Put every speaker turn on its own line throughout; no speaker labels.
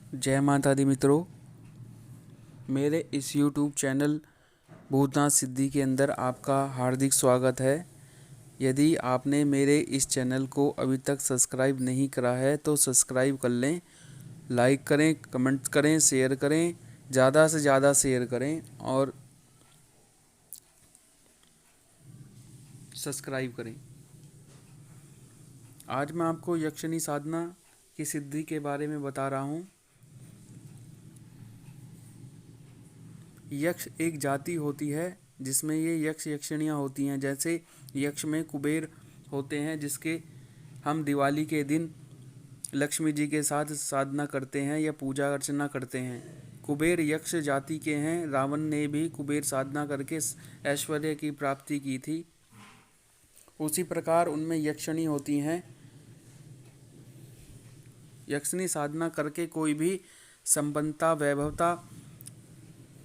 जय माता दी मित्रों, मेरे इस YouTube चैनल भूतनाथ सिद्धि के अंदर आपका हार्दिक स्वागत है। यदि आपने मेरे इस चैनल को अभी तक सब्सक्राइब नहीं करा है तो सब्सक्राइब कर लें, लाइक करें, कमेंट करें, शेयर करें, ज़्यादा से ज़्यादा शेयर करें और सब्सक्राइब करें। आज मैं आपको यक्षिणी साधना की सिद्धि के बारे में बता रहा हूँ। यक्ष एक जाति होती है जिसमें ये यक्ष यक्षिणियाँ होती हैं। जैसे यक्ष में कुबेर होते हैं, जिसके हम दिवाली के दिन लक्ष्मी जी के साथ साधना करते हैं या पूजा अर्चना करते हैं। कुबेर यक्ष जाति के हैं। रावण ने भी कुबेर साधना करके ऐश्वर्य की प्राप्ति की थी। उसी प्रकार उनमें यक्षिणी होती हैं। यक्षिणी साधना करके कोई भी संपन्नता वैभवता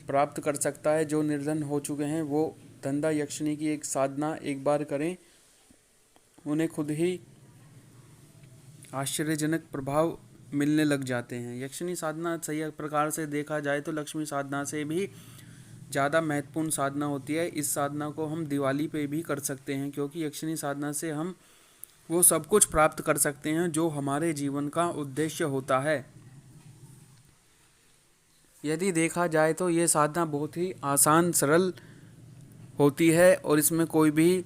प्राप्त कर सकता है। जो निर्धन हो चुके हैं वो धंधा यक्षिणी की एक साधना एक बार करें, उन्हें खुद ही आश्चर्यजनक प्रभाव मिलने लग जाते हैं। यक्षिणी साधना सही प्रकार से देखा जाए तो लक्ष्मी साधना से भी ज़्यादा महत्वपूर्ण साधना होती है। इस साधना को हम दिवाली पे भी कर सकते हैं, क्योंकि यक्षिणी साधना से हम वो सब कुछ प्राप्त कर सकते हैं जो हमारे जीवन का उद्देश्य होता है। यदि देखा जाए तो ये साधना बहुत ही आसान सरल होती है और इसमें कोई भी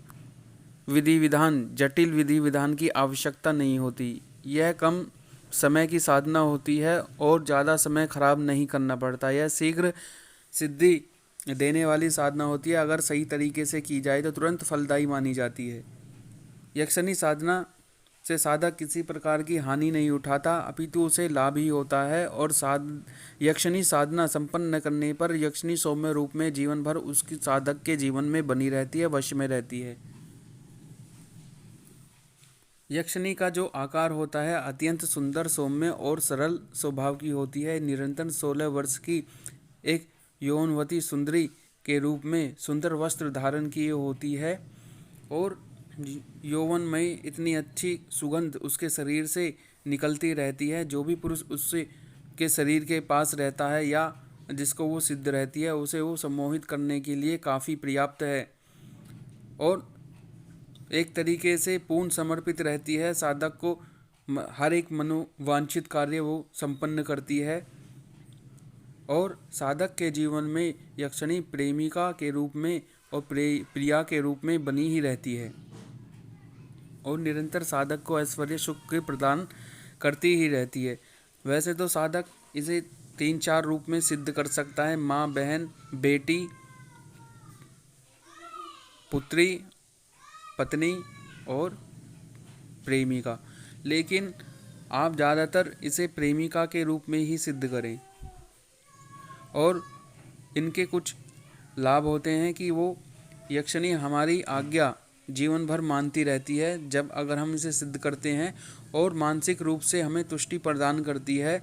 विधि विधान जटिल विधि विधान की आवश्यकता नहीं होती। यह कम समय की साधना होती है और ज़्यादा समय खराब नहीं करना पड़ता। यह शीघ्र सिद्धि देने वाली साधना होती है। अगर सही तरीके से की जाए तो तुरंत फलदायी मानी जाती है। यक्षिणी साधना से साधक किसी प्रकार की हानि नहीं उठाता, अपितु उसे लाभ ही होता है। और यक्षिणी साधना संपन्न करने पर यक्षिणी सौम्य रूप में जीवन भर उसकी साधक के जीवन में बनी रहती है, वश में रहती है। यक्षिणी का जो आकार होता है अत्यंत सुंदर, सौम्य और सरल स्वभाव की होती है। निरंतर 16 वर्ष की एक यौवनवती सुंदरी के रूप में सुंदर वस्त्र धारण किए होती है और यौवन में इतनी अच्छी सुगंध उसके शरीर से निकलती रहती है। जो भी पुरुष उससे के शरीर के पास रहता है या जिसको वो सिद्ध रहती है, उसे वो सम्मोहित करने के लिए काफ़ी पर्याप्त है और एक तरीके से पूर्ण समर्पित रहती है। साधक को हर एक मनोवांछित कार्य वो संपन्न करती है और साधक के जीवन में यक्षिणी प्रेमिका के रूप में और प्रिया के रूप में बनी ही रहती है और निरंतर साधक को ऐश्वर्य सुख के प्रदान करती ही रहती है। वैसे तो साधक इसे 3-4 रूप में सिद्ध कर सकता है: माँ, बहन, बेटी, पुत्री, पत्नी और प्रेमिका। लेकिन आप ज़्यादातर इसे प्रेमिका के रूप में ही सिद्ध करें। और इनके कुछ लाभ होते हैं कि वो यक्षिणी हमारी आज्ञा जीवन भर मानती रहती है जब अगर हम इसे सिद्ध करते हैं, और मानसिक रूप से हमें तुष्टि प्रदान करती है।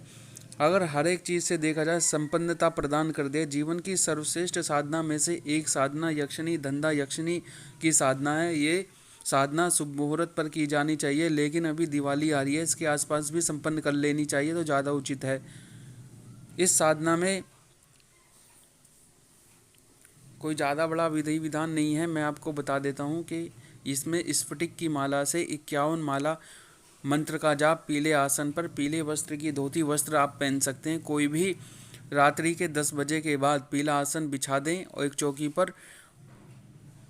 अगर हर एक चीज़ से देखा जाए संपन्नता प्रदान कर दे। जीवन की सर्वश्रेष्ठ साधना में से एक साधना यक्षिणी धंधा यक्षिणी की साधना है। ये साधना शुभ मुहूर्त पर की जानी चाहिए, लेकिन अभी दिवाली आ रही है, इसके आसपास भी संपन्न कर लेनी चाहिए तो ज़्यादा उचित है। इस साधना में कोई ज़्यादा बड़ा विधि विधान नहीं है। मैं आपको बता देता हूँ कि इसमें स्फटिक की माला से 51 माला मंत्र का जाप पीले आसन पर, पीले वस्त्र की धोती वस्त्र आप पहन सकते हैं। कोई भी रात्रि के 10 बजे के बाद पीला आसन बिछा दें और एक चौकी पर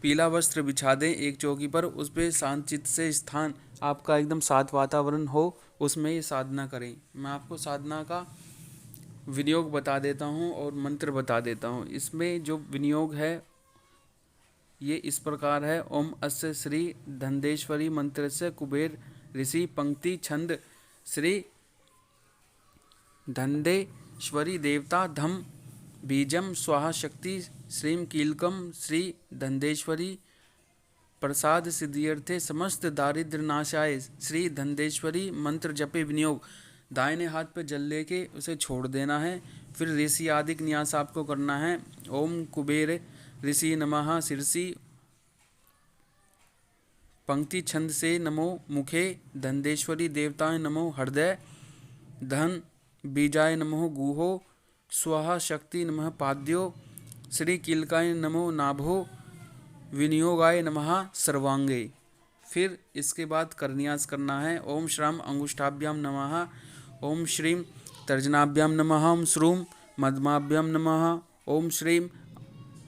पीला वस्त्र बिछा दें, एक चौकी पर। उस पर शांतचित्त से स्थान आपका एकदम शांत वातावरण हो, उसमें ये साधना करें। मैं आपको साधना का विनियोग बता देता हूँ और मंत्र बता देता हूँ। इसमें जो विनियोग है ये इस प्रकार है: ओम अस्य श्री धन्देश्वरी मंत्र से कुबेर ऋषि पंक्ति छंद श्री धन्देश्वरी देवता धम बीजम स्वाहा शक्ति श्रीम कीलकम श्री धन्देश्वरी प्रसाद सिद्धियर्थे समस्त दारिद्र नाशाय श्री धन्देश्वरी मंत्र जपे विनियोग। दाहिने हाथ पे जल लेके उसे छोड़ देना है। फिर ऋषि आदि न्यास आपको करना है। ओम कुबेर ऋषि नमः शीर्षि पंक्ति छंद से नमो मुखे, धन्देश्वरी देवताएं नमो हृदय, धन बीजाय नमो गुहो, स्वाहा शक्ति नमः पाद्यो, श्री कीलकाय नमो नाभो, विनियोगाय नमः सर्वांगे। फिर इसके बाद करन्यास करना है। ओम श्रम अंगुष्ठाभ्याम नमः, ओम श्रीम तर्जनाभ्याम नमः, ओम श्रूम मध्यमाभ्याम नमः, ओम श्रीम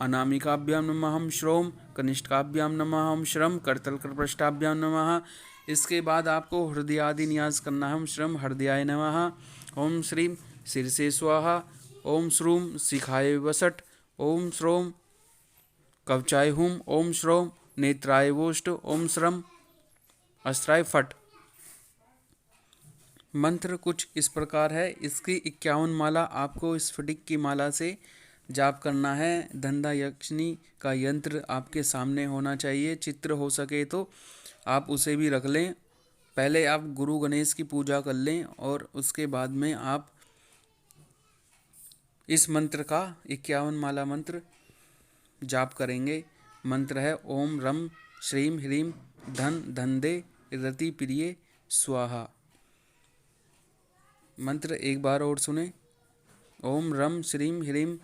अनामिकाभ्याम नमः, ओम श्रोम कनिष्ठकाभ्याम नमः, ओम श्रम करतलकरपृष्ठाभ्याम नमः। इसके बाद आपको हृदयादि न्यास करना है। ओम श्रम हृदयाय नमः, ओम श्रीम शीर्षे स्वाहा, ओम श्रूम शिखाय वसट, ओम श्रोम कवचाय हुम, ओम श्रोम नेत्राय वोष्ट, ओम श्रम अस्त्राय फट। मंत्र कुछ इस प्रकार है। इसकी 51 माला आपको स्फटिक की माला से जाप करना है। धंधा यक्षिणी का यंत्र आपके सामने होना चाहिए, चित्र हो सके तो आप उसे भी रख लें। पहले आप गुरु गणेश की पूजा कर लें और उसके बाद में आप इस मंत्र का 51 माला मंत्र जाप करेंगे। मंत्र है ओम रम श्रीम ह्रीम धन धंदे रति प्रिय स्वाहा। मंत्र एक बार और सुने। ओम रम श्रीम ह्रीम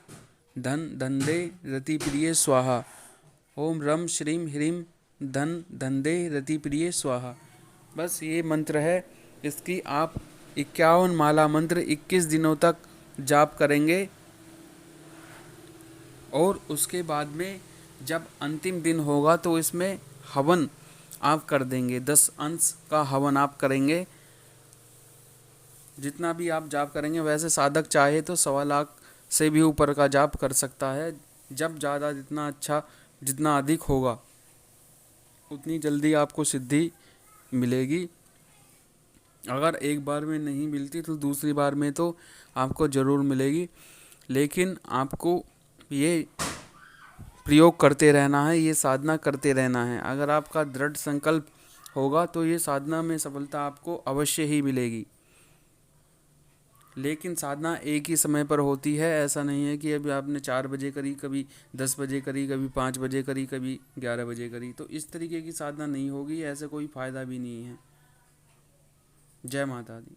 धन धंदे रति प्रिय स्वाहा। ओम रम श्रीम ह्रीम धन धंदे रति प्रिय स्वाहा। बस ये मंत्र है। इसकी आप 51 माला मंत्र 21 दिनों तक जाप करेंगे और उसके बाद में जब अंतिम दिन होगा तो इसमें हवन आप कर देंगे। 10 अंश का हवन आप करेंगे। जितना भी आप जाप करेंगे, वैसे साधक चाहे तो 1.25 लाख से भी ऊपर का जाप कर सकता है। जब ज़्यादा जितना अच्छा, जितना अधिक होगा उतनी जल्दी आपको सिद्धि मिलेगी। अगर एक बार में नहीं मिलती तो दूसरी बार में तो आपको ज़रूर मिलेगी। लेकिन आपको ये प्रयोग करते रहना है, ये साधना करते रहना है। अगर आपका दृढ़ संकल्प होगा तो ये साधना में सफलता आपको अवश्य ही मिलेगी। लेकिन साधना एक ही समय पर होती है। ऐसा नहीं है कि अभी आपने 4 बजे करी, कभी 10 बजे करी, कभी 5 बजे करी, कभी 11 बजे करी, तो इस तरीके की साधना नहीं होगी। ऐसे कोई फ़ायदा भी नहीं है। जय माता दी।